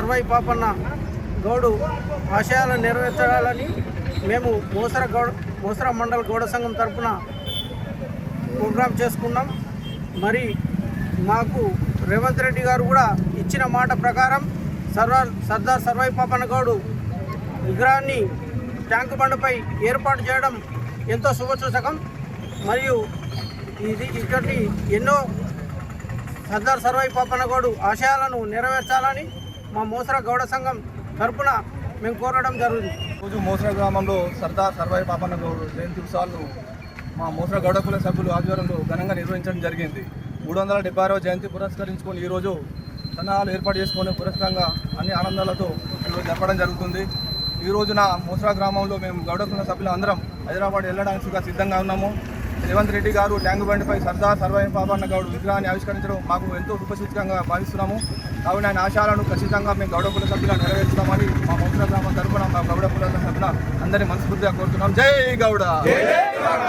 సర్వై పాపన్న గౌడు ఆశయాలను నెరవేర్చాలని మేము మోసర మండల గౌడ సంఘం తరఫున ప్రోగ్రాం చేసుకున్నాం. మరి మాకు రేవంత్ రెడ్డి గారు కూడా ఇచ్చిన మాట ప్రకారం సర్దార్ సర్వై పాపన్న గౌడు విగ్రహాన్ని ట్యాంకు బండపై ఏర్పాటు చేయడం ఎంతో శుభసూచకం. మరియు ఇటువంటి ఎన్నో సర్దార్ సర్వై పాపన్న గౌడు ఆశయాలను నెరవేర్చాలని మా మోసర గౌడ సంఘం తరపున మేము కోరడం జరుగుతుంది. రోజు మోసర గ్రామంలో సర్దార్ సర్వై పాపన్న గౌడు జయంతి ఉత్సవాలను మా మోసర గౌడ కుల సభ్యులు ఆధ్వర్యంలో ఘనంగా నిర్వహించడం జరిగింది. 376వ జయంతి పురస్కరించుకొని ఈరోజు సన్నాహాలు ఏర్పాటు చేసుకునే పురస్కారంగా అన్ని ఆనందాలతో ఈరోజు జరపడం జరుగుతుంది. ఈ రోజున మోసరా గ్రామంలో మేము గౌడ కుల సభ్యులు అందరం హైదరాబాద్ వెళ్ళడానికి సిద్ధంగా ఉన్నాము. రేవంత్ రెడ్డి గారు ట్యాంకు బండిపై సర్దార్ సర్వై పాపన్న గౌడ్ విగ్రహాన్ని ఆవిష్కరించడం మాకు ఎంతో శుభసూచకంగా భావిస్తున్నాము. కావున ఆయన ఆశయాలను ఖచ్చితంగా మేము గౌడ కుల సభ్యులను నెరవేర్చుతామని మా మోసరా గ్రామం తరఫున మా గౌడ కుల సభ్యుల అందరినీ మనస్ఫూర్తిగా కోరుతున్నాం. జై గౌడ.